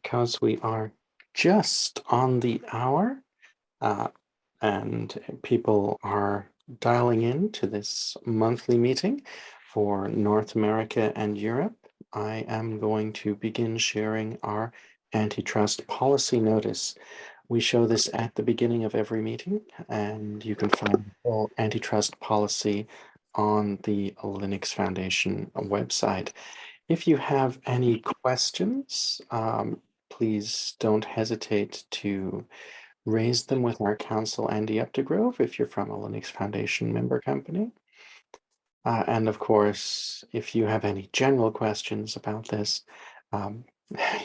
because we are just on the hour uh, and people are dialing in to this monthly meeting for North America and Europe. I am going to begin sharing our antitrust policy notice. We show this at the beginning of every meeting, and you can find the full antitrust policy on the Linux Foundation website. If you have any questions, please don't hesitate to raise them with our counsel, Andy Updegrove, if you're from a Linux Foundation member company. And of course, if you have any general questions about this, um,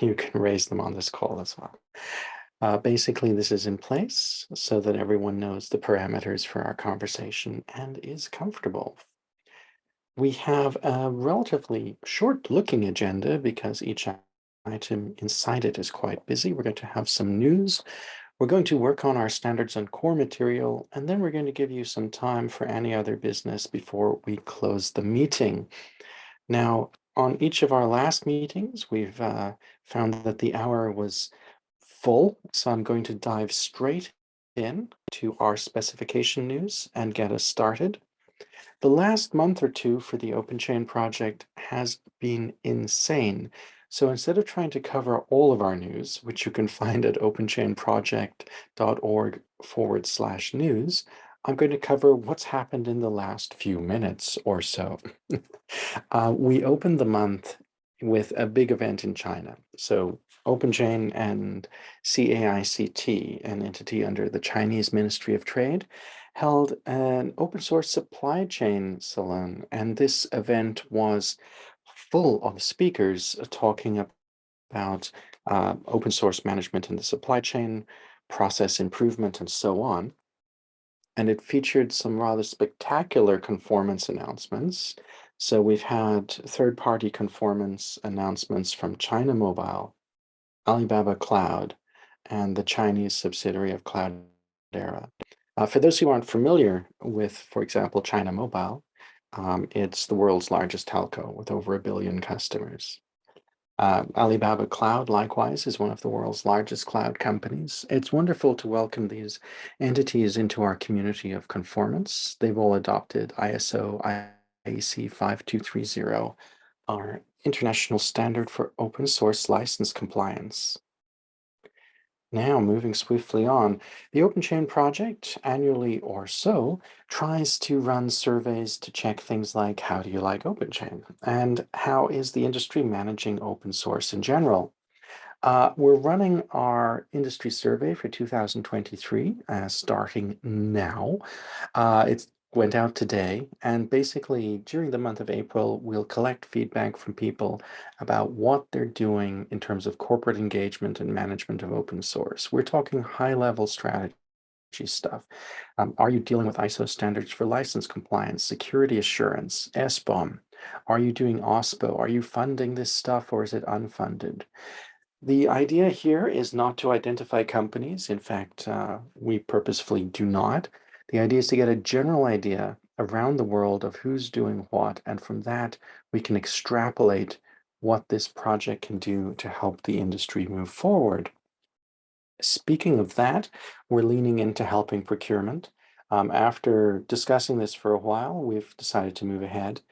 you can raise them on this call as well. Basically, this is in place so that everyone knows the parameters for our conversation and is comfortable. We have a relatively short-looking agenda because each item inside it is quite busy. We're going to have some news. We're going to work on our standards and core material, and then we're going to give you some time for any other business before we close the meeting. Now, on each of our last meetings, we've found that the hour was full, so I'm going to dive straight in to our specification news and get us started. The last month or two for the OpenChain project has been insane. So instead of trying to cover all of our news, which you can find at openchainproject.org/news, I'm going to cover what's happened in the last few minutes or so. We opened the month with a big event in China. So OpenChain and CAICT, an entity under the Chinese Ministry of Trade, held an open source supply chain salon. And this event was full of speakers talking about open source management in the supply chain, process improvement, and so on. And it featured some rather spectacular conformance announcements. So we've had third-party conformance announcements from China Mobile, Alibaba Cloud, and the Chinese subsidiary of Cloudera. For those who aren't familiar with, for example, China Mobile, it's the world's largest telco with over 1 billion customers. Alibaba Cloud, likewise, is one of the world's largest cloud companies. It's wonderful to welcome these entities into our community of conformance. They've all adopted ISO IEC 5230, our international standard for open source license compliance. Now, moving swiftly on, the OpenChain project, annually or so, tries to run surveys to check things like how do you like OpenChain and how is the industry managing open source in general. We're running our industry survey for 2023, starting now. It went out today, and basically during the month of April, we'll collect feedback from people about what they're doing in terms of corporate engagement and management of open source. We're talking high-level strategy stuff. Are you dealing with ISO standards for license compliance, security assurance, SBOM? Are you doing OSPO? Are you funding this stuff or is it unfunded? The idea here is not to identify companies. In fact, we purposefully do not. The idea is to get a general idea around the world of who's doing what, and from that, we can extrapolate what this project can do to help the industry move forward. Speaking of that, we're leaning into helping procurement. After discussing this for a while, we've decided to move ahead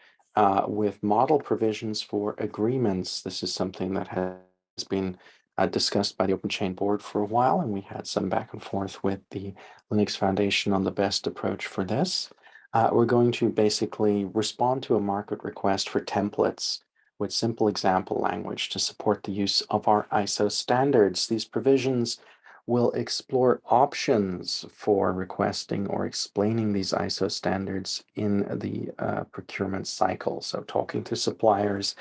with model provisions for agreements. This is something that has been discussed by the OpenChain board for a while, and we had some back and forth with the Linux Foundation on the best approach for this. We're going to basically respond to a market request for templates with simple example language to support the use of our ISO standards. These provisions will explore options for requesting or explaining these ISO standards in the procurement cycle. So talking to suppliers,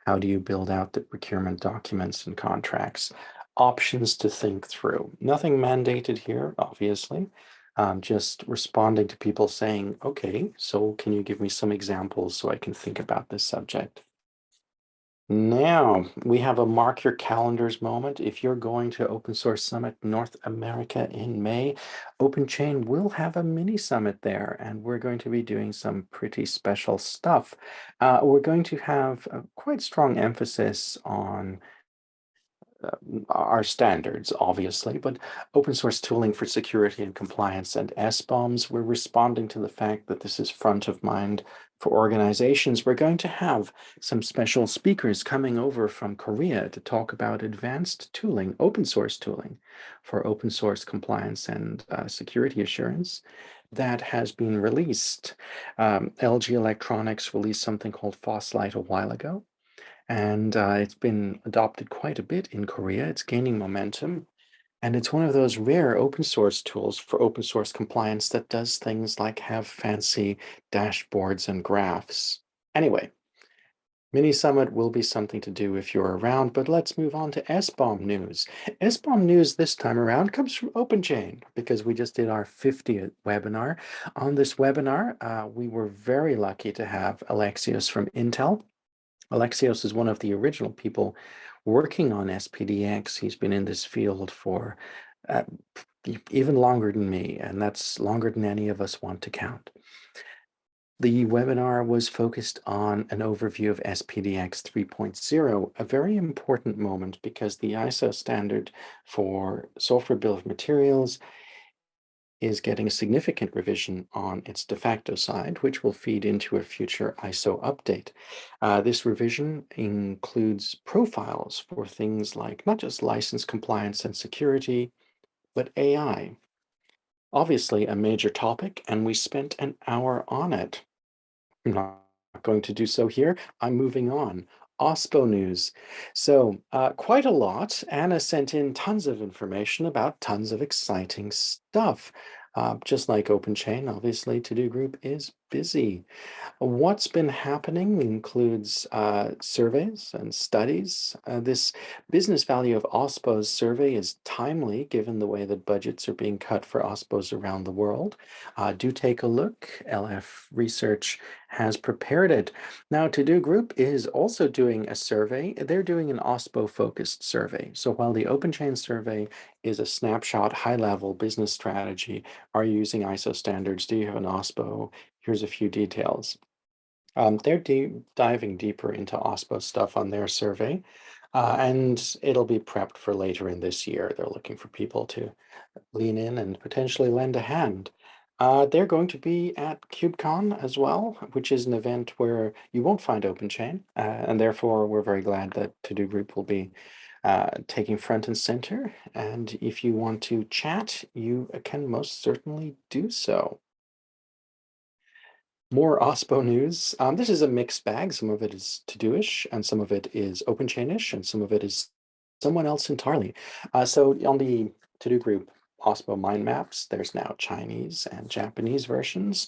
how do you build out the procurement documents and contracts? Options to think through. Nothing mandated here, obviously. Just responding to people saying, okay, so can you give me some examples so I can think about this subject? Now we have a mark your calendars moment. If you're going to Open Source Summit North America in May, OpenChain will have a mini summit there, and we're going to be doing some pretty special stuff. We're going to have a quite strong emphasis on our standards, obviously, but open source tooling for security and compliance and SBOMs. We're responding to the fact that this is front of mind for organizations. We're going to have some special speakers coming over from Korea to talk about advanced tooling, open source tooling for open source compliance and security assurance that has been released. LG Electronics released something called FOSLite a while ago, and it's been adopted quite a bit in Korea. It's gaining momentum, and it's one of those rare open source tools for open source compliance that does things like have fancy dashboards and graphs. Anyway, Mini Summit will be something to do if you're around, but let's move on to SBOM news. SBOM news this time around comes from OpenChain because we just did our 50th webinar. On this webinar, we were very lucky to have Alexios from Intel. Alexios is one of the original people working on SPDX. He's been in this field for even longer than me, and that's longer than any of us want to count. The webinar was focused on an overview of SPDX 3.0, a very important moment because the ISO standard for software bill of materials is getting a significant revision on its de facto side, which will feed into a future ISO update. This revision includes profiles for things like not just license compliance and security, but AI. Obviously, a major topic, and we spent an hour on it. I'm not going to do so here. I'm moving on. OSPO news. So quite a lot. Anna sent in tons of information about tons of exciting stuff. Just like OpenChain, obviously, To-Do Group is busy. What's been happening includes surveys and studies. This business value of OSPO's survey is timely given the way that budgets are being cut for OSPOs around the world. Do take a look. LF Research has prepared it. Now, To-Do Group is also doing a survey. They're doing an OSPO-focused survey. So while the OpenChain survey is a snapshot, high-level business strategy, are you using ISO standards? Do you have an OSPO? Here's a few details. They're diving deeper into OSPO stuff on their survey, and it'll be prepped for later in this year. They're looking for people to lean in and potentially lend a hand. They're going to be at KubeCon as well, which is an event where you won't find OpenChain, and therefore we're very glad that To-Do Group will be taking front and center. And if you want to chat, you can most certainly do so. More OSPO news. This is a mixed bag. Some of it is To-Do-ish, and some of it is OpenChain-ish, and some of it is someone else entirely. So on the To-Do Group OSPO mind maps, there's now Chinese and Japanese versions.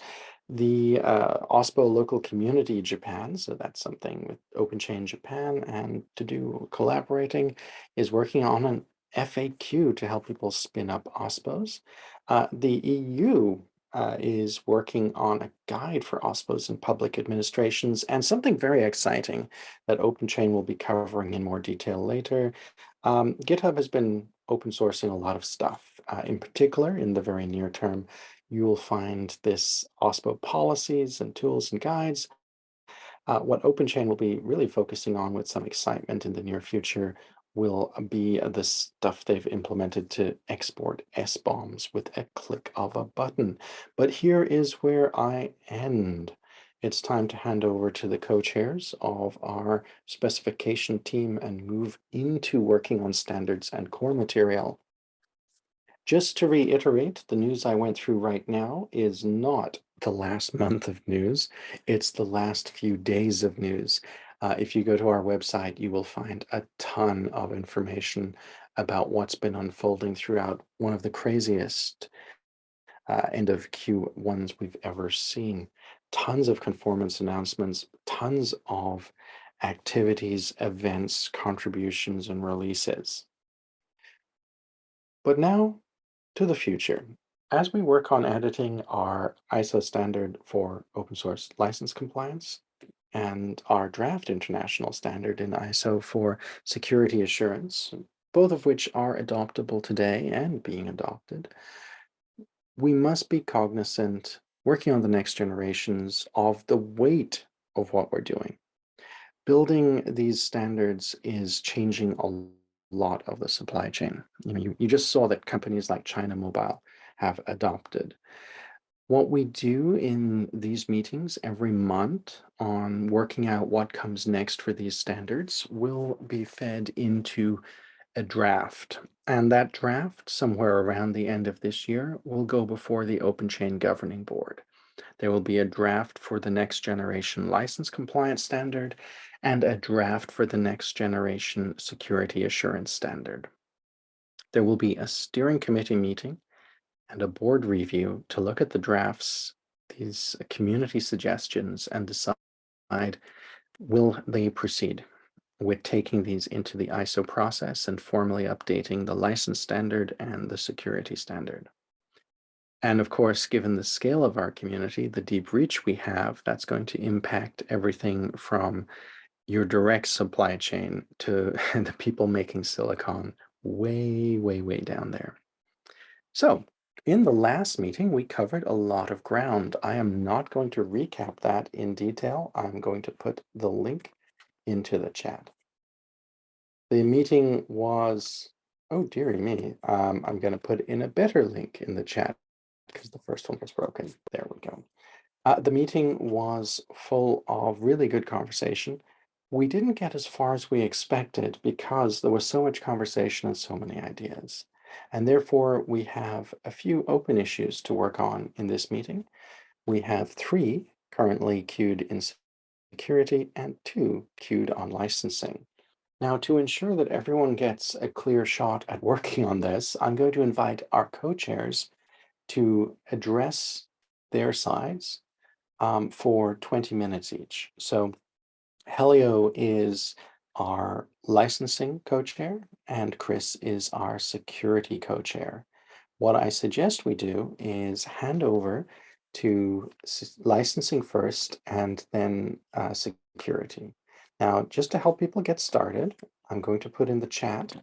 The OSPO local community Japan, so that's something with OpenChain Japan and To-Do collaborating, is working on an FAQ to help people spin up OSPOs. The EU is working on a guide for OSPOs and public administrations, and something very exciting that OpenChain will be covering in more detail later. GitHub has been open sourcing a lot of stuff. In particular, in the very near term, you will find this OSPO policies and tools and guides. What OpenChain will be really focusing on with some excitement in the near future will be the stuff they've implemented to export SBOMs with a click of a button. But here is where I end. It's time to hand over to the co-chairs of our specification team and move into working on standards and core material. Just to reiterate, the news I went through right now is not the last month of news. It's the last few days of news. If you go to our website, you will find a ton of information about what's been unfolding throughout one of the craziest end of Q1s we've ever seen. Tons of conformance announcements, tons of activities, events, contributions, and releases. But now to the future. As we work on editing our ISO standard for open source license compliance and our draft international standard in ISO for security assurance, both of which are adoptable today and being adopted, we must be cognizant, working on the next generations, of the weight of what we're doing. Building these standards is changing a lot of the supply chain. You just saw that companies like China Mobile have adopted. What we do in these meetings every month on working out what comes next for these standards will be fed into a draft. And that draft, somewhere around the end of this year, will go before the Open Chain Governing Board. There will be a draft for the next generation license compliance standard and a draft for the next generation security assurance standard. There will be a steering committee meeting and a board review to look at the drafts, these community suggestions, and decide will they proceed with taking these into the ISO process and formally updating the license standard and the security standard. And of course, given the scale of our community, the deep reach we have, that's going to impact everything from your direct supply chain to the people making silicon way, way, way down there. So in the last meeting, we covered a lot of ground. I am not going to recap that in detail. I'm going to put the link into the chat. The meeting was, oh dearie me, I'm going to put in a better link in the chat because the first one was broken. There we go. The meeting was full of really good conversation. We didn't get as far as we expected because there was so much conversation and so many ideas. And therefore, we have a few open issues to work on in this meeting. We have 3 currently queued in security and 2 queued on licensing. Now, to ensure that everyone gets a clear shot at working on this, I'm going to invite our co-chairs to address their sides for 20 minutes each. So Helio is our licensing co-chair and Chris is our security co-chair. What I suggest we do is hand over to licensing first and then security. Now, just to help people get started, I'm going to put in the chat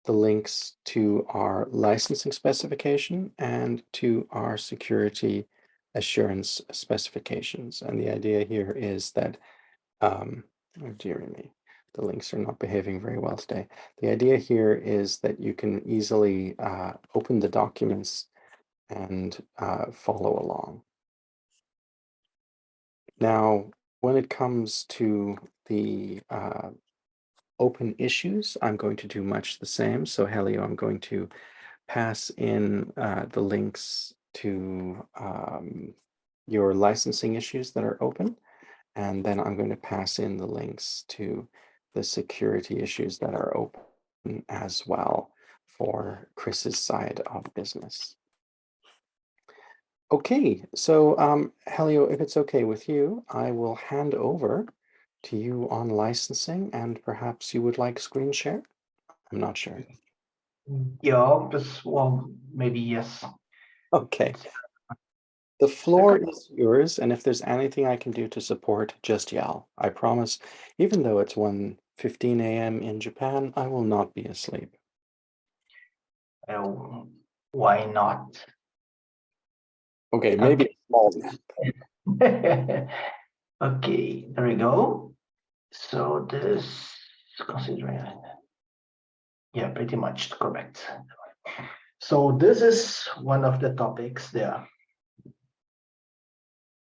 the links to our licensing specification and to our security assurance specifications. And the idea here is that, oh dear me, the links are not behaving very well today. The idea here is that you can easily open the documents and follow along. Now, when it comes to the open issues, I'm going to do much the same. So Helio, I'm going to pass in the links to your licensing issues that are open. And then I'm going to pass in the links to the security issues that are open as well for Chris's side of business. Okay, so Helio, if it's okay with you, I will hand over to you on licensing and perhaps you would like screen share? I'm not sure. Yeah, well, maybe yes. Okay. The floor is yours, and if there's anything I can do to support, just yell. I promise, even though it's 1:15 a.m. in Japan, I will not be asleep. Why not? Okay, maybe a small nap. Okay, there we go. So this, considering, yeah, pretty much correct. So this is one of the topics there.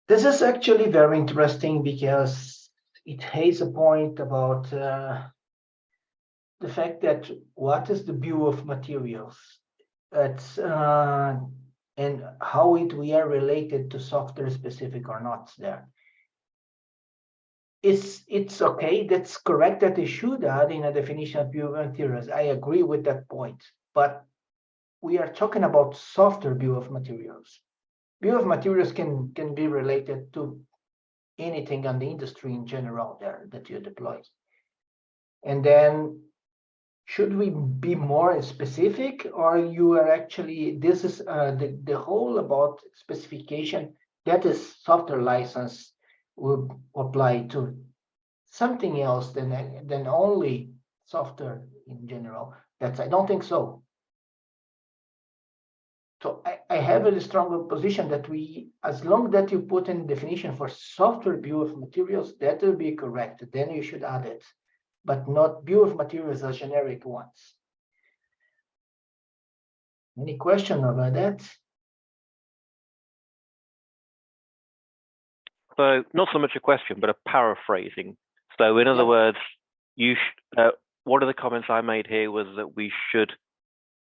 This is actually very interesting because it has a point about the fact that what is the bill of materials? It's and how we are related to software specific or not there. It's okay, that's correct that they should add in a definition of bill of materials. I agree with that point, but we are talking about software bill of materials. Bill of materials can be related to anything on the industry in general there that you deploy. And then should we be more specific, or you are actually, this is the whole about specification, that is software license will apply to something else than only software in general? I don't think so. So I have a stronger position that as long that you put in definition for software bill of materials, that will be correct. Then you should add it. but not bill of materials as generic ones. Any question about that? So not so much a question, but a paraphrasing. So in other words, one of the comments I made here was that we should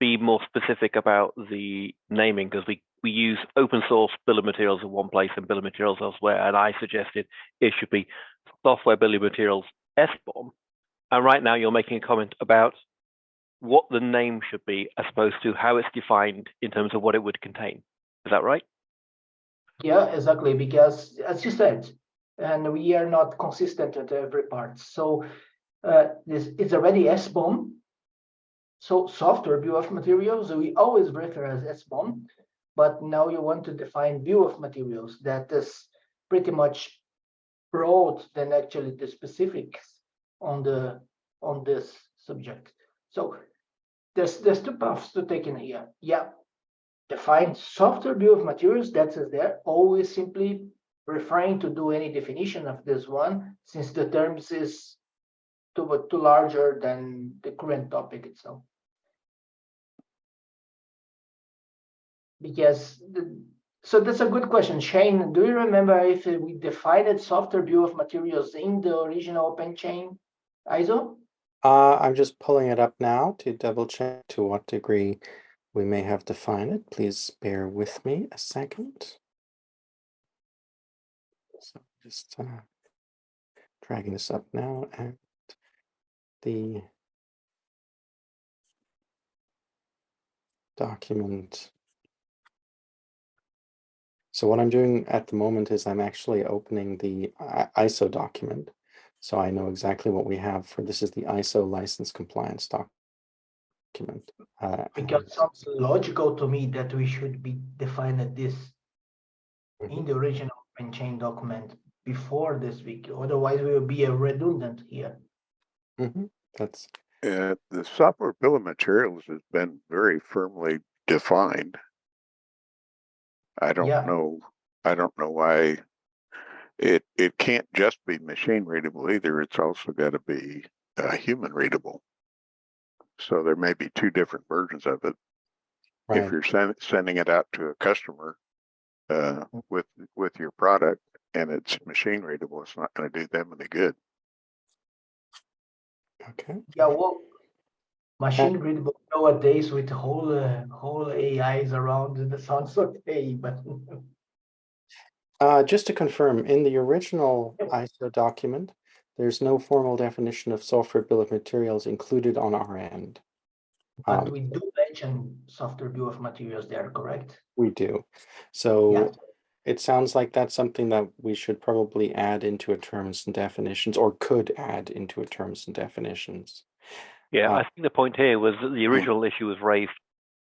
be more specific about the naming, because we use open source bill of materials in one place and bill of materials elsewhere. And I suggested it should be software bill of materials SBOM. And right now you're making a comment about what the name should be as opposed to how it's defined in terms of what it would contain. Is that right? Yeah, exactly, because as you said, and we are not consistent at every part. So this is already SBOM. So software bill of materials, we always refer as SBOM, but now you want to define bill of materials that is pretty much broad than actually the specifics on this subject. So there's two paths to take in here. Yeah, define software bill of materials, that is there, always simply refrain to do any definition of this one, since the terms is too larger than the current topic itself. Because so that's a good question. Shane, do you remember if we defined software bill of materials in the original OpenChain ISO? I'm just pulling it up now to double check to what degree we may have defined it. Please bear with me a second. So just dragging this up now, and the document. So what I'm doing at the moment is I'm actually opening the ISO document. So I know exactly what we have for this is the ISO license compliance document. Because it sounds logical to me that we should be defining this in the original OpenChain document before this week. Otherwise, we will be redundant here. That's the software bill of materials has been very firmly defined. I don't know why it can't just be machine readable either. It's also got to be human readable. So there may be two different versions of it. Right. If you're sending it out to a customer with your product and it's machine readable, it's not going to do them any good. Okay. Yeah, well, machine readable nowadays with whole AIs around, that sounds okay, but just to confirm, in the original ISO document, there's no formal definition of software bill of materials included on our end. But we do mention software bill of materials there, correct? We do. So it sounds like that's something that we should probably add into a terms and definitions, or could add into a terms and definitions. Yeah, I think the point here was that the original issue was raised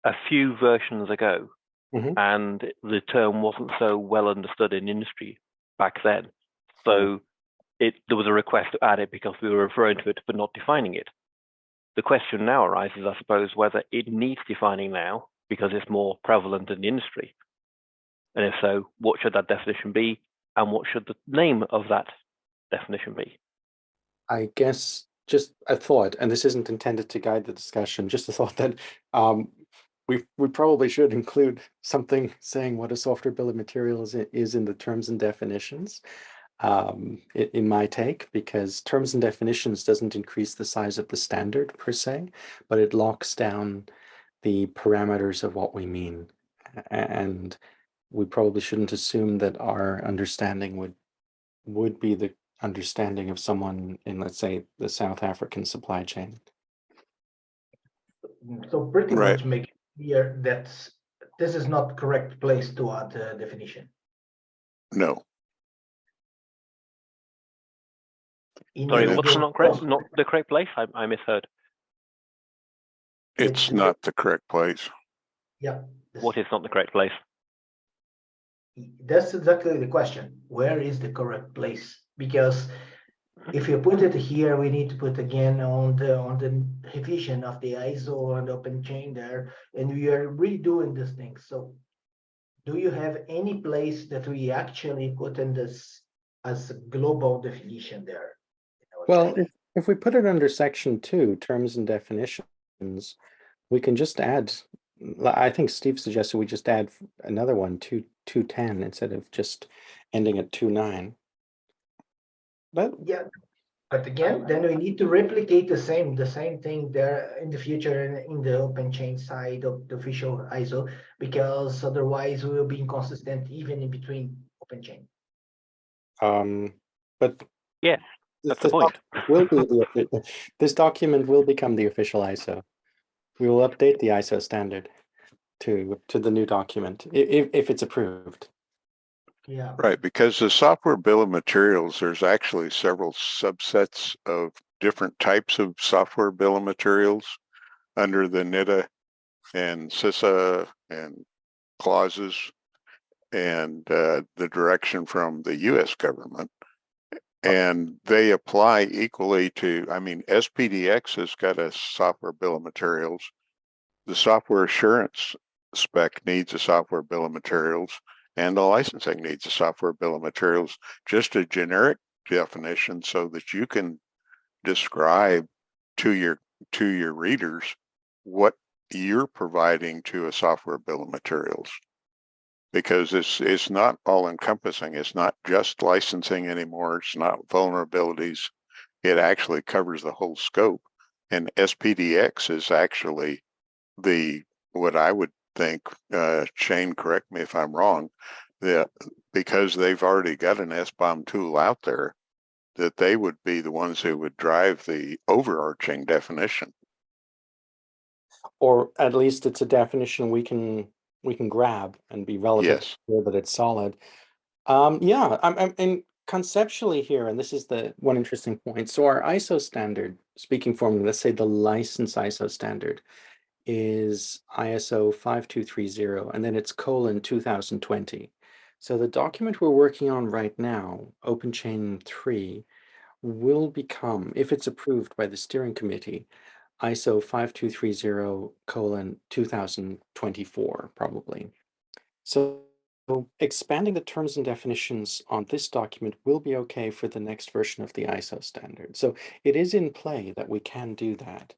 a few versions ago, and the term wasn't so well understood in industry back then. So there was a request to add it because we were referring to it but not defining it. The question now arises, I suppose, whether it needs defining now because it's more prevalent in the industry. And if so, what should that definition be? And what should the name of that definition be? I guess just a thought, and this isn't intended to guide the discussion, just a thought that we probably should include something saying what a software bill of materials is in the terms and definitions, in my take, because terms and definitions doesn't increase the size of the standard per se, but it locks down the parameters of what we mean. And we probably shouldn't assume that our understanding would be the understanding of someone in, let's say, the South African supply chain. So pretty much make it clear that this is not the correct place to add a definition. No. Sorry, what's not the correct place? I misheard. It's not the correct place. Yeah. What is not the correct place? That's exactly the question. Where is the correct place? Because if you put it here, we need to put again on the revision of the ISO and OpenChain there, and we are redoing this thing. So do you have any place that we actually put in this as a global definition there? Well, If we put it under section 2, terms and definitions, we can just add, I think Steve suggested we just add another one, 210, instead of just ending at 29. But Yeah, but again, then we need to replicate the same thing there in the future in the open chain side of the official ISO, because otherwise we will be inconsistent even in between open chain. but Yes, that's the this point. document will be this document will become the official ISO. We will update the ISO standard to the new document if it's approved. Yeah. Right, because the software bill of materials, there's actually several subsets of different types of software bill of materials under the NITA and CISA and clauses and the direction from the US government. And they apply equally to, I mean, SPDX has got a software bill of materials. The software assurance spec needs a software bill of materials, and the licensing needs a software bill of materials, just a generic definition so that you can describe to your readers what you're providing to a software bill of materials. Because it's not all encompassing. It's not just licensing anymore. It's not vulnerabilities. It actually covers the whole scope. And SPDX is actually what I would think, Shane, correct me if I'm wrong, that because they've already got an SBOM tool out there, that they would be the ones who would drive the overarching definition. Or at least it's a definition we can grab and be relatively Yes. sure that it's solid. Yeah, and conceptually here, and this is the one interesting point. So our ISO standard, speaking formally, let's say the license ISO standard is ISO 5230, and then it's colon 2020. So the document we're working on right now, OpenChain 3, will become, if it's approved by the steering committee, ISO 5230 colon 2024, probably. So expanding the terms and definitions on this document will be okay for the next version of the ISO standard. So it is in play that we can do that.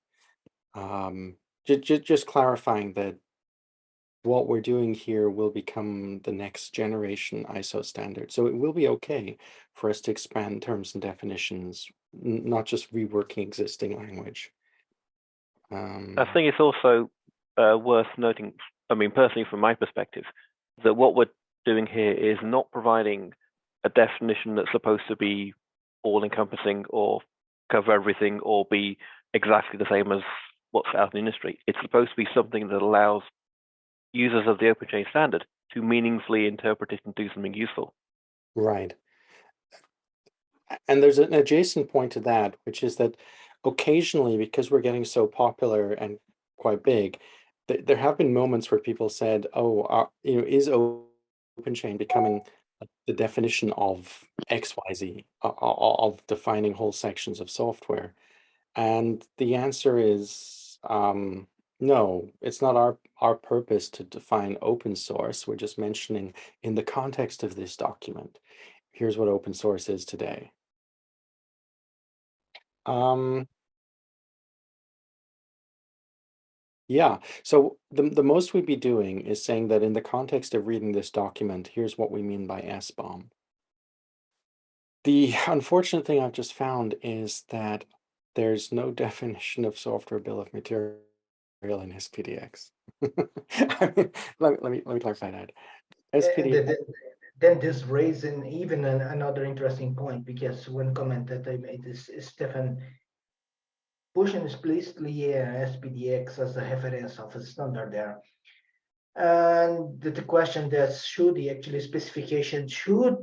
Just clarifying that what we're doing here will become the next generation ISO standard. So it will be okay for us to expand terms and definitions, not just reworking existing language. I think it's also worth noting, I mean, personally, from my perspective, that what we're doing here is not providing a definition that's supposed to be all-encompassing or cover everything or be exactly the same as what's out in the industry. It's supposed to be something that allows users of the OpenChain standard to meaningfully interpret it and do something useful. Right. And there's an adjacent point to that, which is that occasionally, because we're getting so popular and quite big, there have been moments where people said, "Oh, is OpenChain becoming the definition of XYZ, of defining whole sections of software?" And the answer is no. It's not our purpose to define open source. We're just mentioning in the context of this document, here's what open source is today. Yeah, so the most we'd be doing is saying that in the context of reading this document, here's what we mean by SBOM. The unfortunate thing I've just found is that there's no definition of software bill of material in SPDX. I mean, let me clarify that. SPDX. Then this raises even another interesting point, because one comment that I made is Stefan pushing explicitly SPDX as a reference of a standard there. And the question that should the actually specification should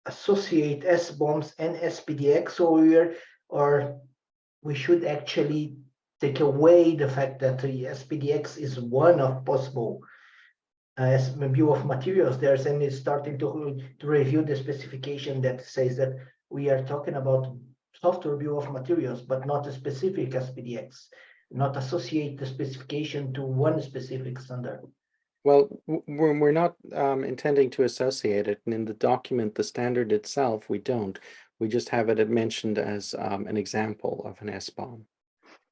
associate SBOMs and SPDX, or we should actually take away the fact that the SPDX is one of possible bill of materials. There's any starting to review the specification that says that we are talking about software bill of materials, but not a specific SPDX, not associate the specification to one specific standard. Well, we're not intending to associate it, and in the document, the standard itself, we don't. We just have it mentioned as an example of an SBOM.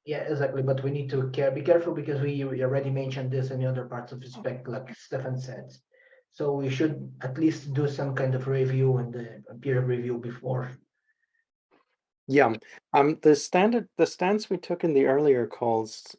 Yeah, exactly. But we need to be careful because we already mentioned this in the other parts of the spec, like Stefan said. So we should at least do some kind of review and peer review before. Yeah, the stance we took in the earlier calls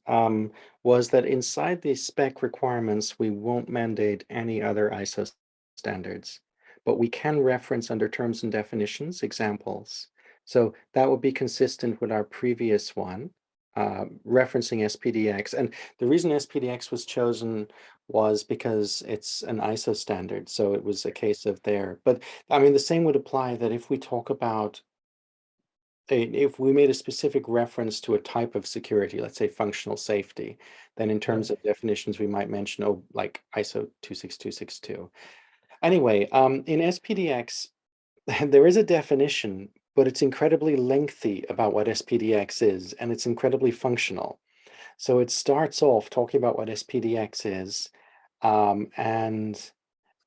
was that inside the spec requirements, we won't mandate any other ISO standards, but we can reference under terms and definitions examples. So that would be consistent with our previous one, referencing SPDX. And the reason SPDX was chosen was because it's an ISO standard. So it was a case of there. But I mean, the same would apply that if we talk about if we made a specific reference to a type of security, let's say functional safety, then in terms of definitions, we might mention, oh, like ISO 26262. Anyway, in SPDX, there is a definition, but it's incredibly lengthy about what SPDX is, and it's incredibly functional. So it starts off talking about what SPDX is, and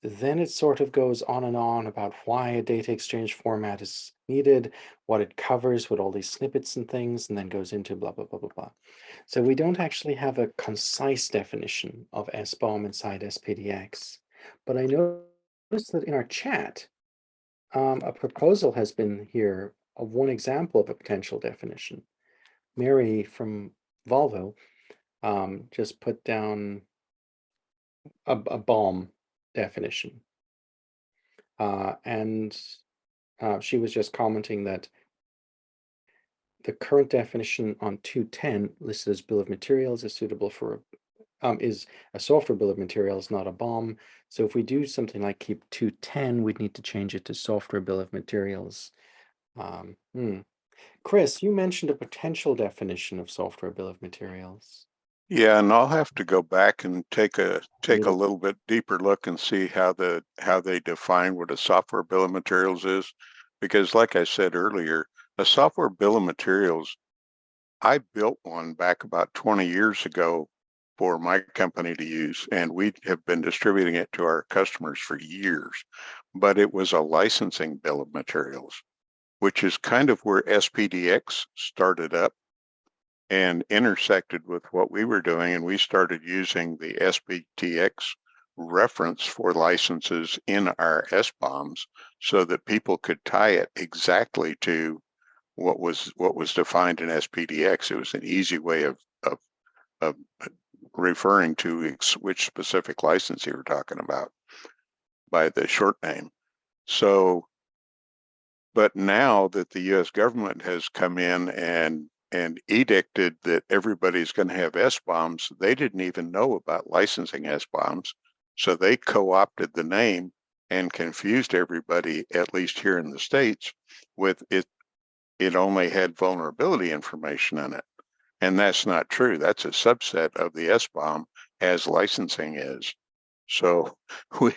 then it sort of goes on and on about why a data exchange format is needed, what it covers with all these snippets and things, and then goes into blah, blah, blah, blah, blah. So we don't actually have a concise definition of SBOM inside SPDX. But I noticed that in our chat, a proposal has been here of one example of a potential definition. Mary from Volvo just put down a BOM definition. And she was just commenting that the current definition on 210 listed as bill of materials is suitable for is a software bill of materials, not a BOM. So if we do something like keep 210, we'd need to change it to software bill of materials. Chris, you mentioned a potential definition of software bill of materials. Yeah, and I'll have to go back and take a little bit deeper look and see how they define what a software bill of materials is, because like I said earlier, a software bill of materials, I built one back about 20 years ago for my company to use, and we have been distributing it to our customers for years, but it was a licensing bill of materials, which is kind of where SPDX started up and intersected with what we were doing, and we started using the SPDX reference for licenses in our SBOMs so that people could tie it exactly to what was defined in SPDX. It was an easy way of referring to which specific license you were talking about by the short name. So, but now that the U.S. government has come in and edicted that everybody's going to have SBOMs, they didn't even know about licensing SBOMs. So they co-opted the name and confused everybody, at least here in the States, with it. It only had vulnerability information in it. And that's not true. That's a subset of the SBOM, as licensing is. So we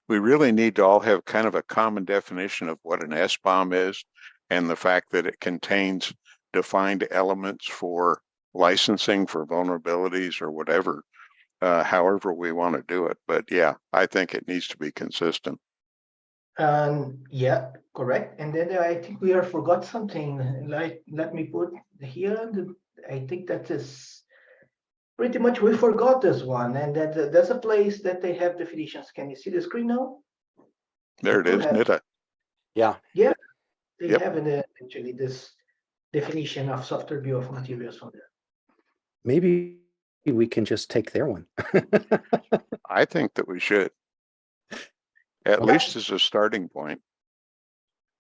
really need to all have kind of a common definition of what an SBOM is, and the fact that it contains defined elements for licensing for vulnerabilities or whatever, however we want to do it. But yeah, I think it needs to be consistent. Yeah, correct. And then I think we forgot something. Like, let me put here. I think that is pretty much we forgot this one, and that there's a place that they have definitions. Can you see the screen now? There it is, NITA. Yeah, they have actually this definition of software bill of materials from there. Maybe we can just take their one. I think that we should. At least as a starting point.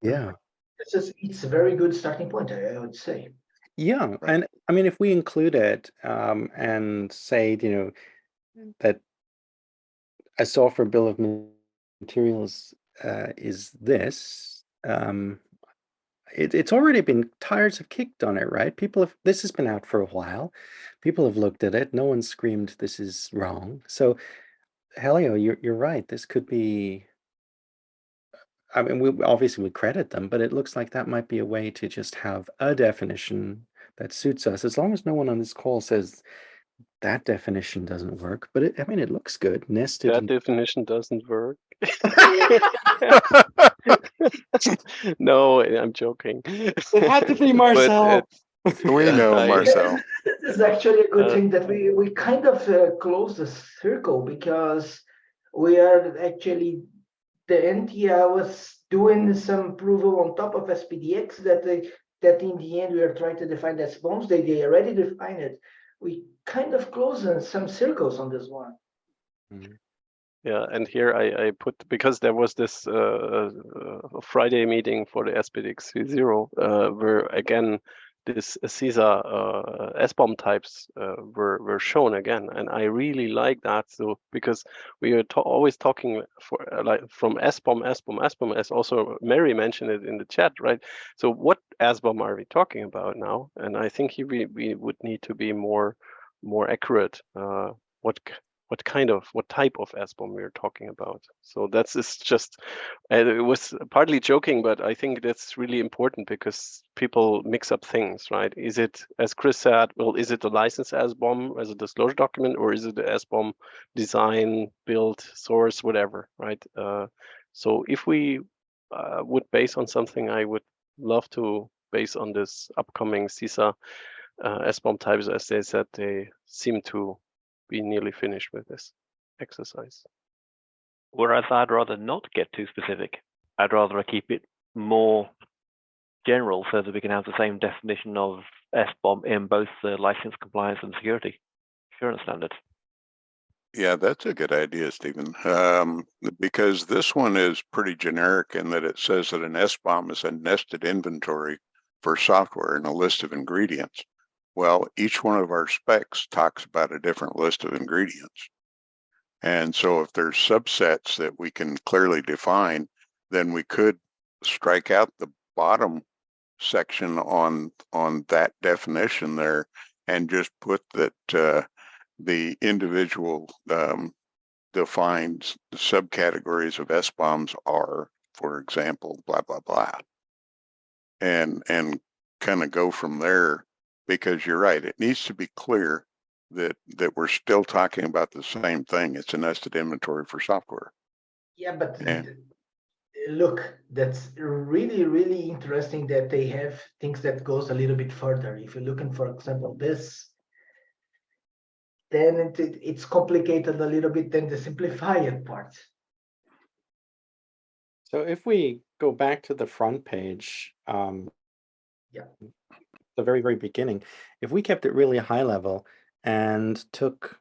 Yeah. It's a very good starting point, I would say. Yeah, right. And I mean, if we include it and say, that a software bill of materials is this, it's already been, tires have kicked on it, right? This has been out for a while. People have looked at it. No one screamed, this is wrong. So, Helio, you're right. This could be, I mean, we obviously would credit them, but it looks like that might be a way to just have a definition that suits us, as long as no one on this call says that definition doesn't work. But I mean, it looks good. Nested. That definition doesn't work. No, I'm joking. It had to be But Marcel. We know, Marcel. This is actually a good Uh, thing that we kind of close the circle, because we are actually, the NTIA was doing some approval on top of SPDX that in the end we are trying to define as bombs. They already defined it. We kind of close some circles on this one. Yeah, and here I put, because there was this Friday meeting for the SPDX 3.0, where again this CISA SBOM types were shown again, and I really like that. So because we are always talking for like from SBOM, as also Mary mentioned it in the chat, right? So what SBOM are we talking about now? And I think we would need to be more accurate. What type of SBOM we're talking about. So that's just, it was partly joking, but I think that's really important because people mix up things, right? Is it, as Chris said, well, is it a licensed SBOM as a disclosure document, or is it the SBOM design, build, source, whatever, right? So if we would base on something, I would love to base on this upcoming CISA SBOM types, as they said, they seem to be nearly finished with this exercise. Whereas I'd rather not get too specific. I'd rather keep it more general so that we can have the same definition of SBOM in both the license compliance and security assurance standards. Yeah, that's a good idea, Stephen. Because this one is pretty generic in that it says that an SBOM is a nested inventory for software and a list of ingredients. Well, each one of our specs talks about a different list of ingredients. And so if there's subsets that we can clearly define, then we could strike out the bottom section on that definition there and just put that the individual defined subcategories of SBOMs are, for example, blah, blah, blah. And kind of go from there, because you're right, it needs to be clear that we're still talking about the same thing. It's a nested inventory for software. Yeah, but look, that's really, really interesting that they have things that goes a little bit further. If you're looking, for example, this, then it's complicated a little bit than the simplified part. So if we go back to the front page, yeah, the very, very beginning, if we kept it really high level and took,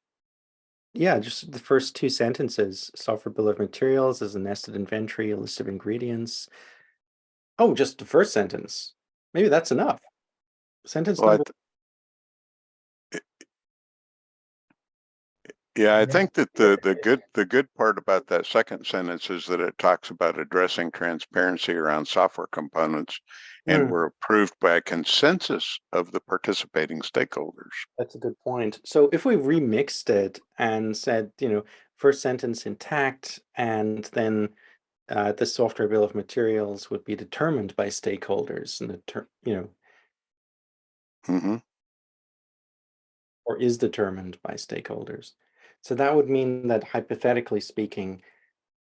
yeah, just the first two sentences, software bill of materials is a nested inventory, a list of ingredients. Oh, just the first sentence. Maybe that's enough. Sentence number. Yeah, I think that the good part about that second sentence is that it talks about addressing transparency around software components and were approved by a consensus of the participating stakeholders. That's a good point. So if we remixed it and said, first sentence intact, and then the software bill of materials would be determined by stakeholders, and or is determined by stakeholders. So that would mean that, hypothetically speaking,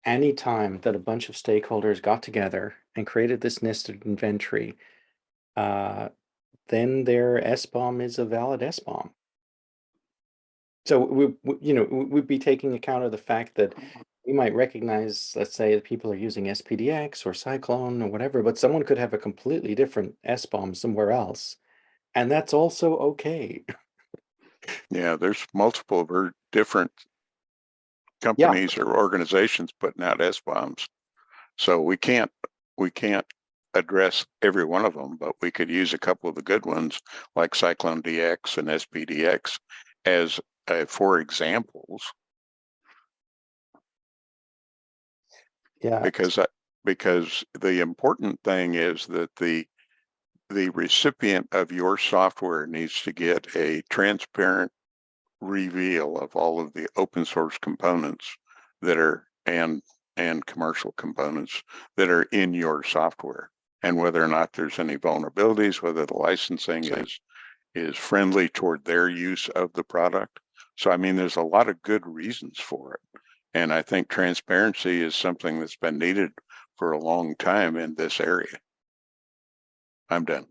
any time that a bunch of stakeholders got together and created this nested inventory, then their SBOM is a valid SBOM. So we'd be taking account of the fact that we might recognize, let's say, that people are using SPDX or Cyclone or whatever, but someone could have a completely different SBOM somewhere else, and that's also okay. Yeah, there's multiple different companies or organizations putting out SBOMs, so we can't address every one of them, but we could use a couple of the good ones like Cyclone DX and SPDX as for examples. Yeah, because the important thing is that the recipient of your software needs to get a transparent reveal of all of the open source components that are and commercial components that are in your software, and whether or not there's any vulnerabilities, whether the licensing is friendly toward their use of the product. So I mean, there's a lot of good reasons for it, and I think transparency is something that's been needed for a long time in this area. I'm done.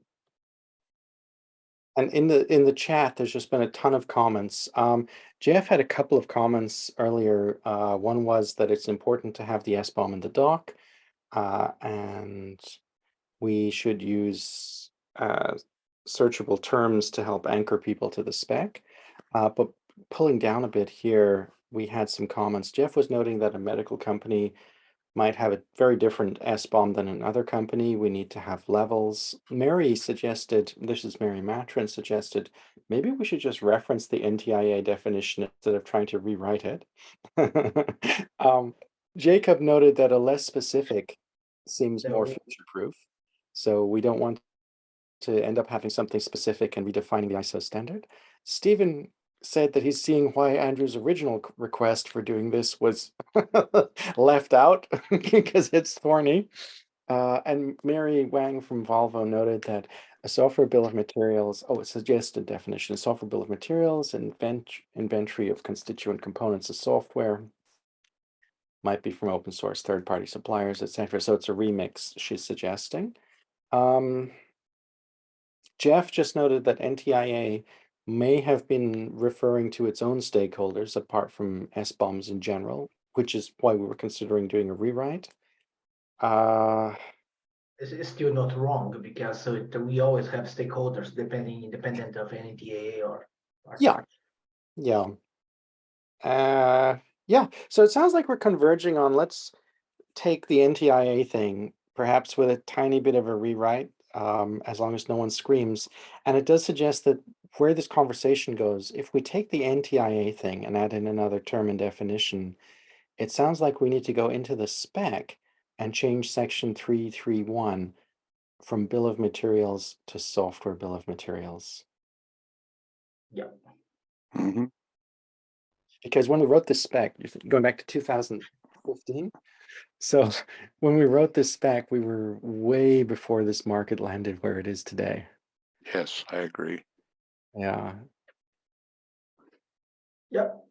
And in the chat, there's just been a ton of comments. Jeff had a couple of comments earlier. One was that it's important to have the SBOM in the doc, and we should use searchable terms to help anchor people to the spec. But pulling down a bit here, we had some comments. Jeff was noting that a medical company might have a very different SBOM than another company. We need to have levels. Mary suggested, this is Mary Matron, suggested, maybe we should just reference the NTIA definition instead of trying to rewrite it. Jacob noted that a less specific seems more future-proof. So we don't want to end up having something specific and redefining the ISO standard. Stephen said that he's seeing why Andrew's original request for doing this was left out because it's thorny. And Mary Wang from Volvo noted that a software bill of materials, a suggested definition, a software bill of materials and inventory of constituent components of software might be from open source, third-party suppliers, etc. So it's a remix she's suggesting. Jeff just noted that NTIA may have been referring to its own stakeholders apart from SBOMs in general, which is why we were considering doing a rewrite. It's still not wrong because we always have stakeholders independent of NTIA or yeah. Yeah, so it sounds like we're converging on let's take the NTIA thing, perhaps with a tiny bit of a rewrite, as long as no one screams. And it does suggest that where this conversation goes, if we take the NTIA thing and add in another term and definition, it sounds like we need to go into the spec and change section 331 from bill of materials to software bill of materials. Yeah. Mm-hmm. Because when we wrote this spec, going back to 2015, so when we wrote this spec, we were way before this market landed where it is today. Yes, I agree. Yeah. Yep.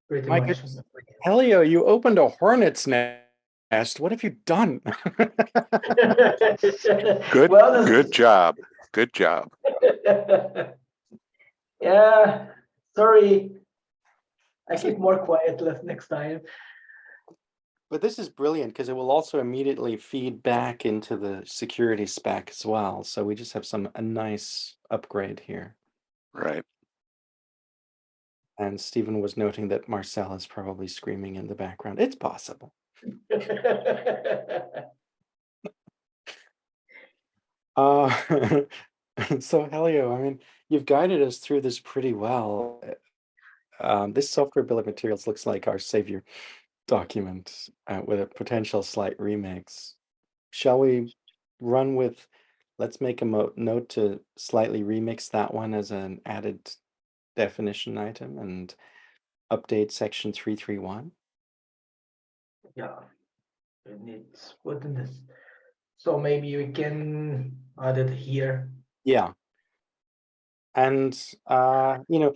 Pretty My much. goodness. Helio, you opened a hornet's nest. What have you done? Good, well, good job. Good job. Yeah, sorry. I keep more quiet next time. But this is brilliant because it will also immediately feed back into the security spec as well. So we just have a nice upgrade here. Right. And Stephen was noting that Marcel is probably screaming in the background. It's possible. So Helio, I mean, you've guided us through this pretty well. This software bill of materials looks like our savior document with a potential slight remix. Shall we run with, let's make a note to slightly remix that one as an added definition item and update section 331? Yeah, it's what in this. So maybe we can add it here. Yeah. And you know,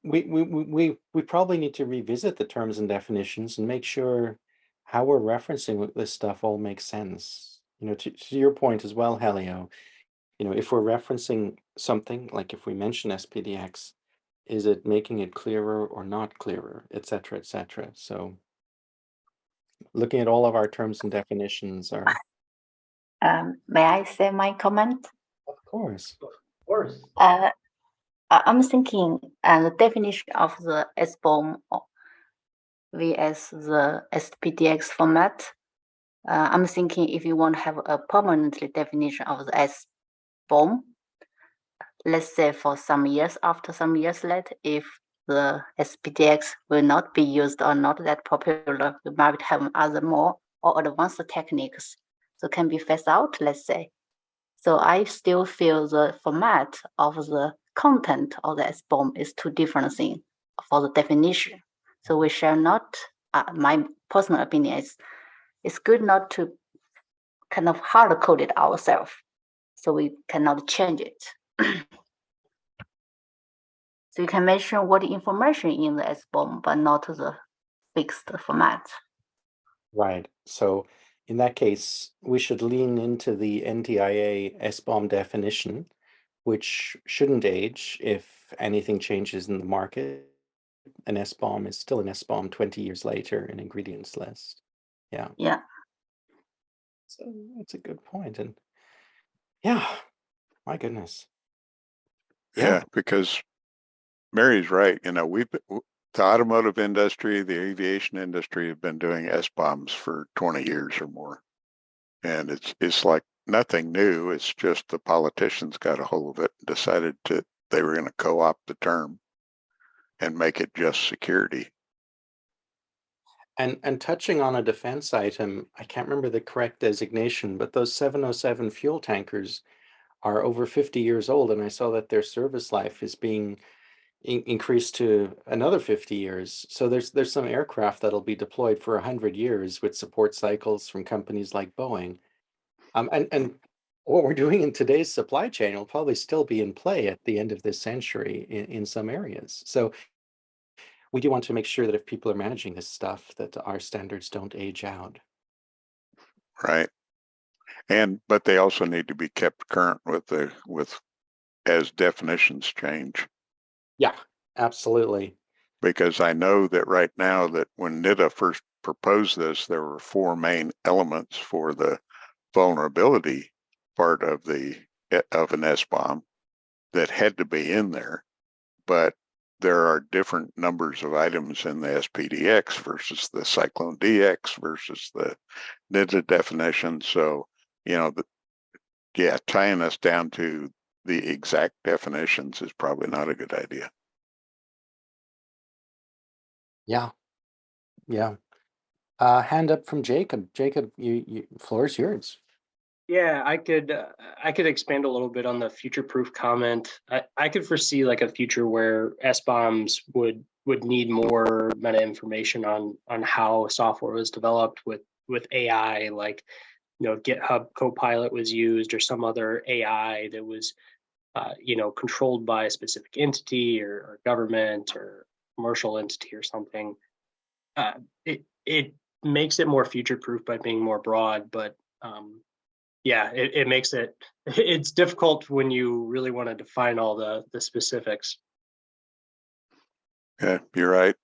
we probably need to revisit the terms and definitions and make sure how we're referencing this stuff all makes sense. You know, to your point as well, Helio, you know, if we're referencing something, like if we mention SPDX, is it making it clearer or not clearer, et cetera, et cetera. So looking at all of our terms and definitions are. May I say my comment? Of course. Of course. I'm thinking the definition of the SBOM vs the SPDX format. I'm thinking if you want to have a permanent definition of the SBOM, let's say for some years after some years later, if the SPDX will not be used or not that popular, we might have other more or advanced techniques that can be phased out, let's say. So I still feel the format of the content of the SBOM is two different things for the definition. So we shall not, my personal opinion is, it's good not to kind of hard code it ourselves. So we cannot change it. So you can mention what information in the SBOM, but not the fixed format. Right. So in that case, we should lean into the NTIA SBOM definition, which shouldn't age if anything changes in the market. An SBOM is still an SBOM 20 years later, an ingredients list. Yeah. Yeah. So that's a good point. And yeah, my goodness. Yeah, because Mary's right. You know, the automotive industry, the aviation industry have been doing SBOMs for 20 years or more. And it's like nothing new. It's just the politicians got a hold of it and decided they were going to co-opt the term and make it just security. And touching on a defense item, I can't remember the correct designation, but those 707 fuel tankers are over 50 years old, and I saw that their service life is being increased to another 50 years. So there's some aircraft that'll be deployed for 100 years with support cycles from companies like Boeing. And what we're doing in today's supply chain will probably still be in play at the end of this century in some areas. So we do want to make sure that if people are managing this stuff, that our standards don't age out. Right. But they also need to be kept current with as definitions change. Yeah, absolutely. Because I know that right now that when NIDA first proposed this, there were 4 main elements for the vulnerability part of an SBOM that had to be in there, but there are different numbers of items in the SPDX versus the Cyclone DX versus the NIDA definition. So, you know, tying us down to the exact definitions is probably not a good idea. Yeah. Hand up from Jacob. Jacob, you floor is yours. Yeah, I could expand a little bit on the future-proof comment. I could foresee like a future where SBOMs would need more meta information on how software was developed with AI, like GitHub Copilot was used or some other AI that was controlled by a specific entity or government or commercial entity or something. It makes it more future-proof by being more broad, but yeah, it makes it's difficult when you really want to define all the specifics. Yeah, you're right.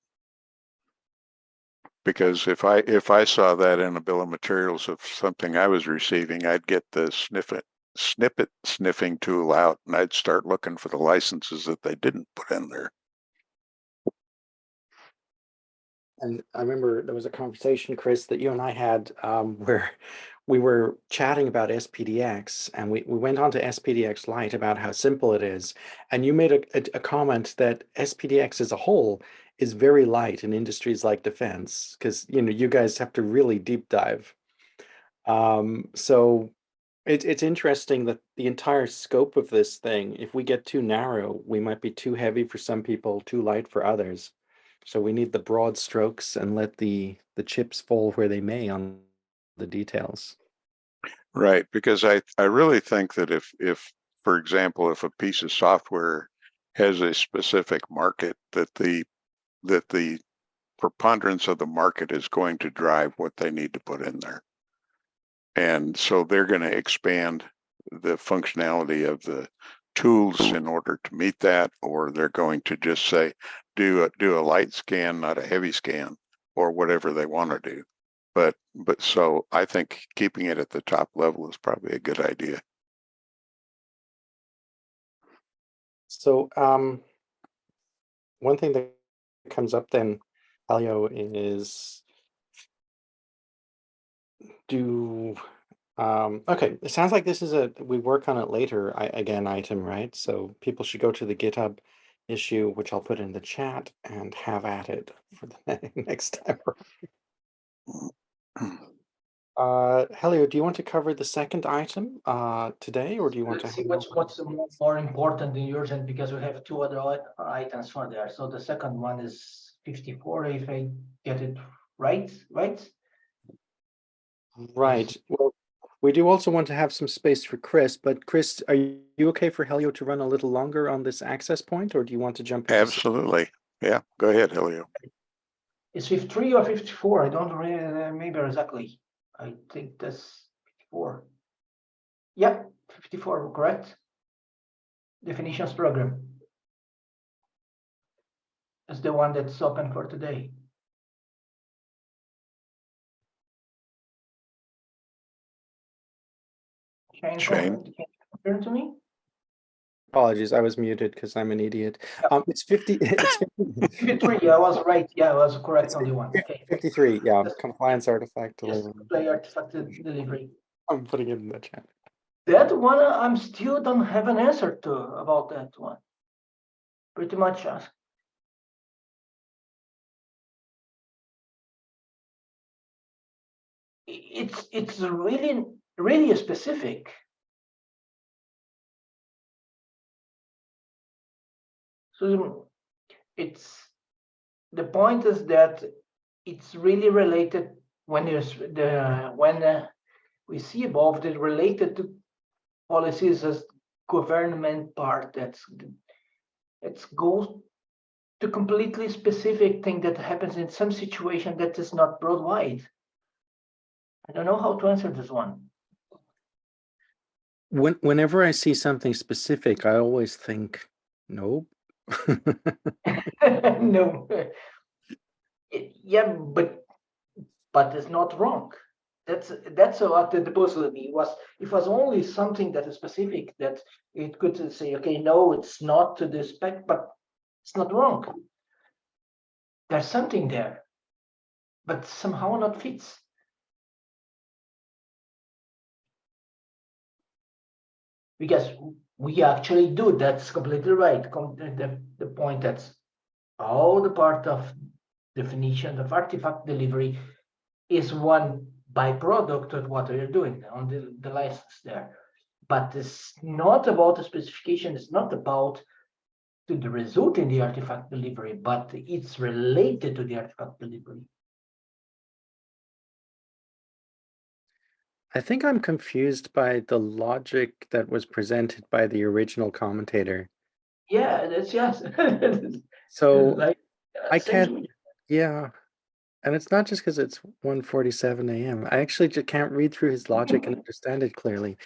Because if I saw that in a bill of materials of something I was receiving, I'd get the snippet sniffing tool out and I'd start looking for the licenses that they didn't put in there. And I remember there was a conversation, Chris, that you and I had where we were chatting about SPDX, and we went on to SPDX Lite about how simple it is. And you made a comment that SPDX as a whole is very light in industries like defense, because you guys have to really deep dive. So it's interesting that the entire scope of this thing, if we get too narrow, we might be too heavy for some people, too light for others. So we need the broad strokes and let the chips fall where they may on the details. Right, because I really think that if for example, if a piece of software has a specific market, that the preponderance of the market is going to drive what they need to put in there. And so they're going to expand the functionality of the tools in order to meet that, or they're going to just say, do a light scan, not a heavy scan, or whatever they want to do. But so I think keeping it at the top level is probably a good idea. So one thing that comes up then, Helio, is okay, it sounds like this is we work on it later again item, right? So people should go to the GitHub issue, which I'll put in the chat, and have at it for the next time. Helio, do you want to cover the second item today, or do you want to? Let's see what's more important in yours, and because we have 2 other items for there. So the second one is 54, if I get it right. Right. Well, we do also want to have some space for Chris, but Chris, are you okay for Helio to run a little longer on this access point, or do you want to jump into? Absolutely. Yeah, go ahead, Helio. It's 53 or 54. I don't remember exactly. I think that's 54. Yep, 54, correct. Definitions program. That's the one that's open for today. Shane? Can you turn to me? Apologies, I was muted because I'm an idiot. It's 50. It's 50, 53. Yeah, I was right. Yeah, I was correct on the one. Okay. 53. Yeah, Yes. compliance artifact Yes, delivery. play artifact delivery. I'm putting it in the chat. That one, I'm still don't have an answer to about that one. Pretty much asked. It's really specific. So it's the point is that it's really related when there's we see above that related to policies as government part it's goes to completely specific thing that happens in some situation that is not broad-wide. I don't know how to answer this one. Whenever I see something specific, I always think, nope. No. Yeah, but it's not wrong. That's what the possibility was. It was only something that is specific that it could say, okay, no, it's not to the spec, but it's not wrong. There's something there, but somehow not fits. Because we actually do, that's completely right. The point that's all the part of definition of artifact delivery is one byproduct of what we're doing on the license there. But it's not about the specification, it's not about to the result in the artifact delivery, but it's related to the artifact delivery. I think I'm confused by the logic that was presented by the original commentator. Yeah, that's yes. So like, I can't, yeah. And it's not just because it's 1:47 a.m. I actually just can't read through his logic and understand it clearly.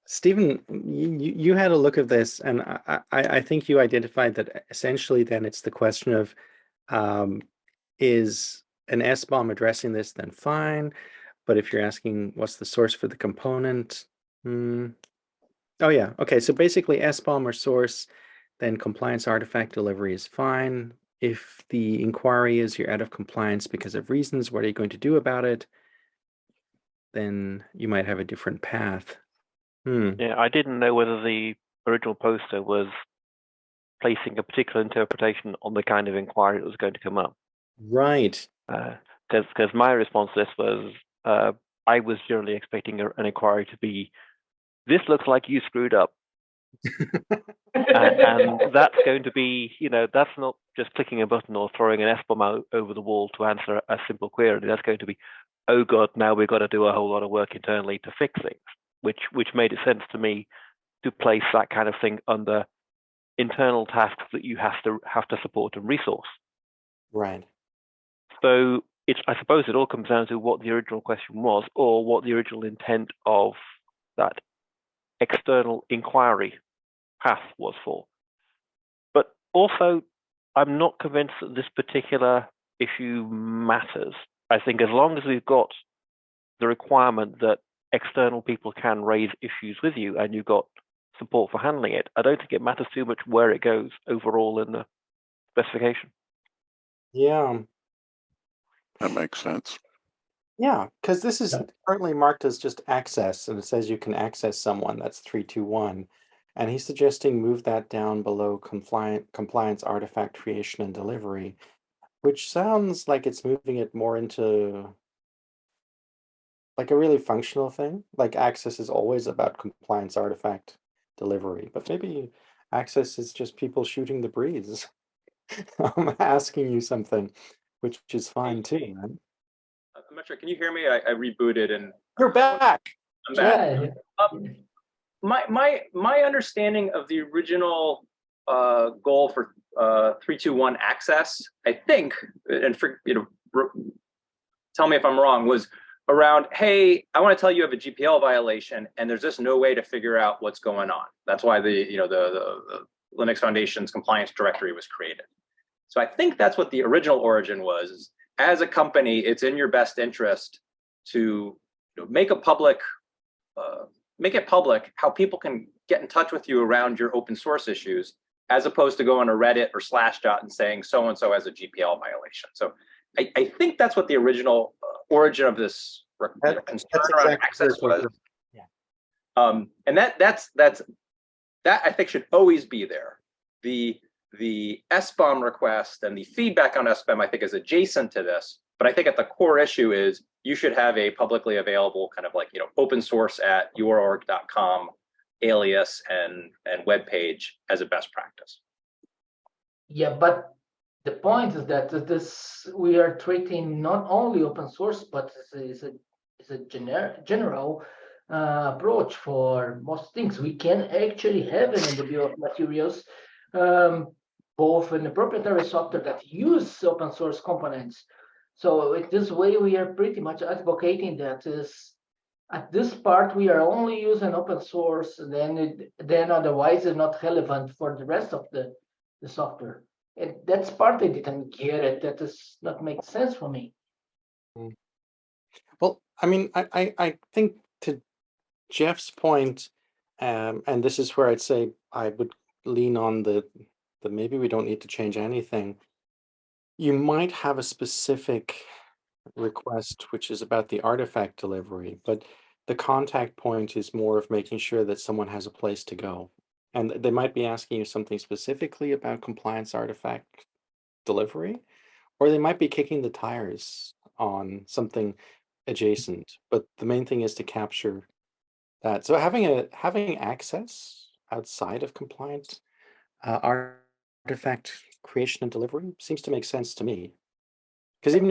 Stephen, you had a look at this, and I think you identified that essentially then it's the question of is an SBOM addressing this, then fine. But if you're asking what's the source for the component, oh yeah, okay. So basically SBOM or source, then compliance artifact delivery is fine. If the inquiry is you're out of compliance because of reasons, what are you going to do about it? Then you might have a different path. Yeah, I didn't know whether the original poster was placing a particular interpretation on the kind of inquiry that was going to come up. Right. Because my response to this was, I was generally expecting an inquiry to be, this looks like you screwed up. and that's going to be, that's not just clicking a button or throwing an SBOM out over the wall to answer a simple query. That's going to be, oh God, now we've got to do a whole lot of work internally to fix things, which made it sense to me to place that kind of thing under internal tasks that you have to support and resource. Right. So I suppose it all comes down to what the original question was, or what the original intent of that external inquiry path was for. But also, I'm not convinced that this particular issue matters. I think as long as we've got the requirement that external people can raise issues with you and you've got support for handling it, I don't think it matters too much where it goes overall in the specification. Yeah. That makes sense. Yeah, because this is currently marked as just access, and it says you can access someone. That's 321. And he's suggesting move that down below compliance artifact creation and delivery, which sounds like it's moving it more into like a really functional thing. Like access is always about compliance artifact delivery, but maybe access is just people shooting the breeze. I'm asking you something, which is fine too, man. I'm not sure. Can you hear me? I rebooted and you're back. I'm back. My understanding of the original goal for 321 access, I think, and for tell me if I'm wrong, was around, hey, I want to tell you have a GPL violation, and there's just no way to figure out what's going on. That's why the Linux Foundation's compliance directory was created. So I think that's what the original origin was. Is as a company, it's in your best interest to make it public how people can get in touch with you around your open source issues, as opposed to going to Reddit or Slashdot and saying so-and-so has a GPL violation. So I think that's what the original origin of this concern around access was. Yeah. And that I think should always be there. The SBOM request and the feedback on SBOM, I think, is adjacent to this. But I think at the core issue is you should have a publicly available kind of like, open source at yourorg.com alias and web page as a best practice. Yeah, but the point is that we are treating not only open source, but it's a general approach for most things. We can actually have it in the bill of materials, both in the proprietary software that use open source components. So in this way, we are pretty much advocating that is at this part we are only using open source, then otherwise it's not relevant for the rest of the software. And that's part I didn't get it. That does not make sense for me. Well, I mean, I think to Jeff's point, and this is where I'd say I would lean on the maybe we don't need to change anything. You might have a specific request which is about the artifact delivery, but the contact point is more of making sure that someone has a place to go. And they might be asking you something specifically about compliance artifact delivery, or they might be kicking the tires on something adjacent. But the main thing is to capture that. So having access outside of compliant artifact creation and delivery seems to make sense to me. Because even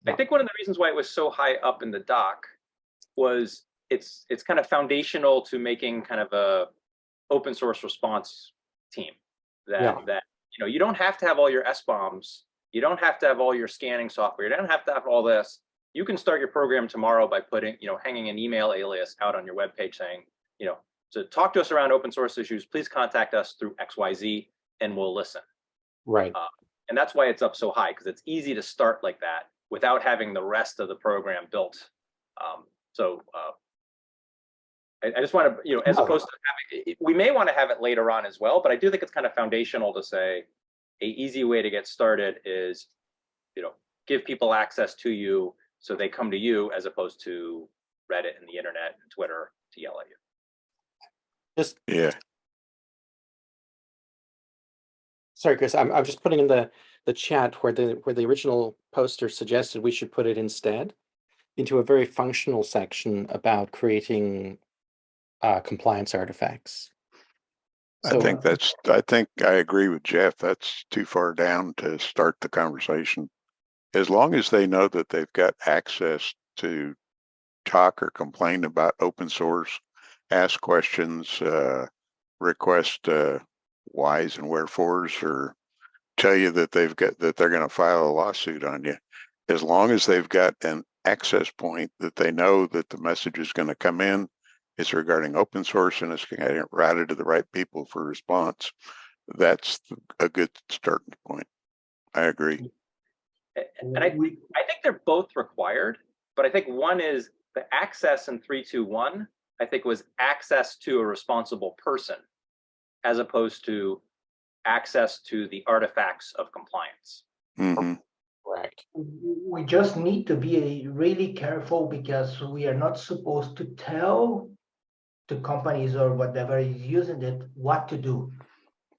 I think one of the reasons why it was so high up in the doc was it's kind of foundational to making kind of a open source response team that you don't have to have all your SBOMs, you don't have to have all your scanning software, you don't have to have all this. You can start your program tomorrow by putting, hanging an email alias out on your webpage saying, to talk to us around open source issues, please contact us through XYZ and we'll listen. Right. And that's why it's up so high, because it's easy to start like that without having the rest of the program built. I just want to, as opposed to having, we may want to have it later on as well, but I do think it's kind of foundational to say a easy way to get started is, give people access to you so they come to you as opposed to Reddit and the internet and Twitter to yell at you. Sorry, Chris, I'm just putting in the chat where the original poster suggested we should put it instead into a very functional section about creating compliance artifacts. So, I think I agree with Jeff. That's too far down to start the conversation. As long as they know that they've got access to talk or complain about open source, ask questions, request whys and wherefores, or tell you that they're going to file a lawsuit on you. As long as they've got an access point that they know that the message is going to come in, it's regarding open source, and it's going to get routed to the right people for response. That's a good starting point. I agree. And I think they're both required, but I think one is the access in 321, I think was access to a responsible person, as opposed to access to the artifacts of compliance. Mm-hmm. Correct. We just need to be really careful, because we are not supposed to tell the companies or whatever is using it what to do.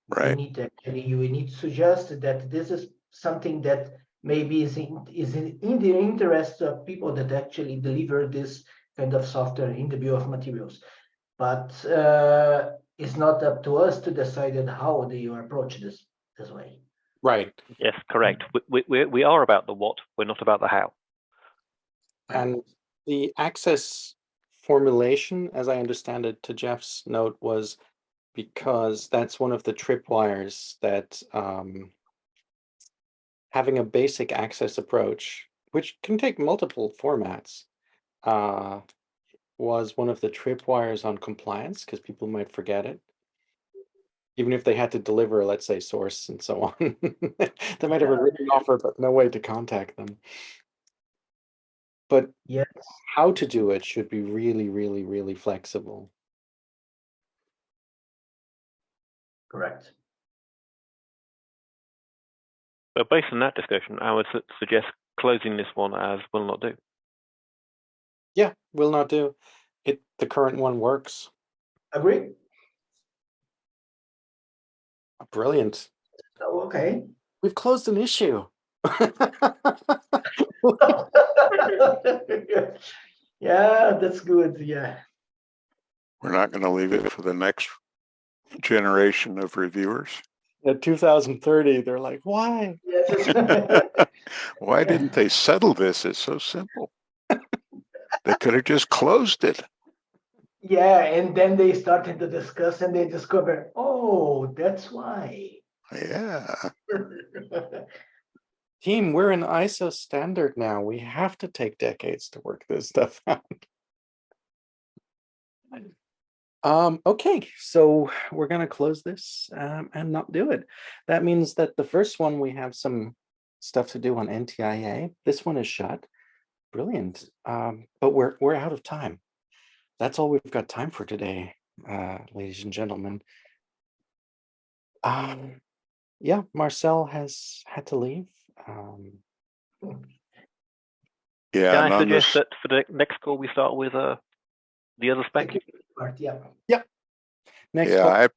Right. We need to suggest that this is something that maybe is in the interest of people that actually deliver this kind of software in the bill of materials. But it's not up to us to decide how they approach this way. Right. Yes, correct. We are about the what, we're not about the how. And the access formulation, as I understand it, to Jeff's note, was because that's one of the tripwires that having a basic access approach which can take multiple formats, was one of the tripwires on compliance, because people might forget it. Even if they had to deliver, let's say, source and so on. They might have a written offer, but no way to contact them. But Yes, how to do it should be really, really, really flexible. correct. But based on that discussion, I would suggest closing this one as will not do. Yeah, will not do. It. The current one works. Agree? Brilliant. Oh, okay. We've closed an issue. Yeah, that's good. Yeah. We're not going to leave it for the next generation of reviewers. At 2030, they're like, why? Yes. Why didn't they settle this? It's so simple. They could have just closed it. Yeah, and then they started to discuss and they discovered, oh, that's why. Yeah. Team, we're an ISO standard now. We have to take decades to work this stuff out. Okay, so we're going to close this and not do it. That means that the first one, we have some stuff to do on NTIA. This one is shut. Brilliant. But we're out of time. That's all we've got time for today, ladies and gentlemen. Yeah, Marcel has had to leave. Yeah. Can I suggest that for the next call we start with the other spec? Yeah. Next Yeah, call.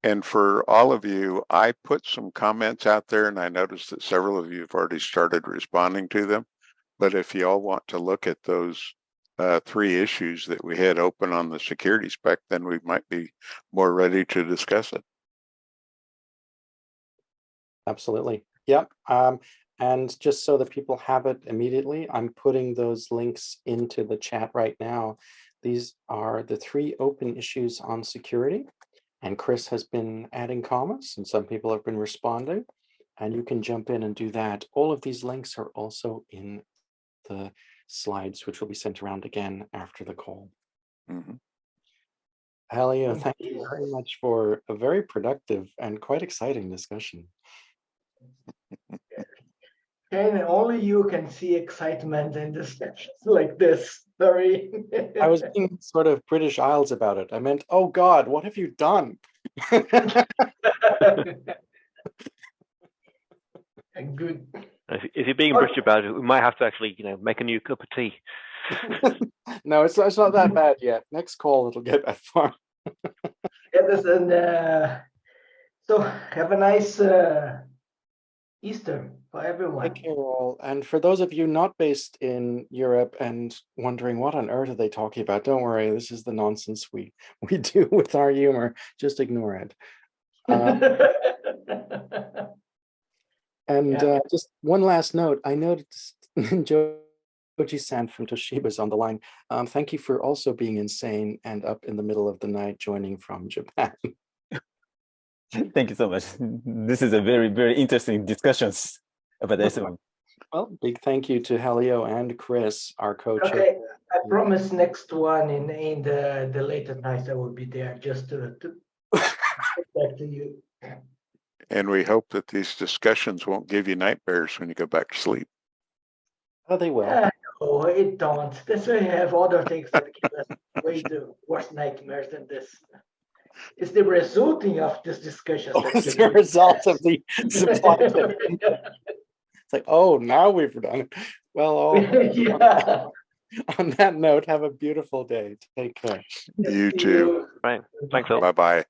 and for all of you, I put some comments out there, and I noticed that several of you have already started responding to them. But if you all want to look at those 3 issues that we had open on the security spec, then we might be more ready to discuss it. Absolutely. Yep. And just so that people have it immediately, I'm putting those links into the chat right now. These are the 3 open issues on security, and Chris has been adding comments, and some people have been responding, and you can jump in and do that. All of these links are also in the slides, which will be sent around again after the call. Mm-hmm. Helio, thank you very much for a very productive and quite exciting discussion. And only you can see excitement in discussions like this. Sorry. I was being sort of British Isles about it. I meant, oh God, what have you done? Good. If you're being British about it, we might have to actually, make a new cup of tea. No, it's not that bad yet. Next call, it'll get that far. Yes, and so have a nice Easter for everyone. Take care, all. And for those of you not based in Europe and wondering what on earth are they talking about, don't worry. This is the nonsense we do with our humor. Just ignore it. And just one last note. I noticed Joji-san from Toshiba's on the line. Thank you for also being insane and up in the middle of the night joining from Japan. Thank you so much. This is a very, very interesting discussions about SBOM. Well, big thank you to Helio and Chris, our coach. Okay, I promise next one in the later nights I will be there just to back to you. And we hope that these discussions won't give you nightmares when you go back to sleep. Oh, they will. No, it don't. That's why I have other things that give us way worse nightmares than this. It's the resulting of this discussion. It's the result of the supply chain. It's like, oh, now we've done it. Well, yeah. On that note, have a beautiful day. Take care. You too. Right. Thanks, all. Bye-bye.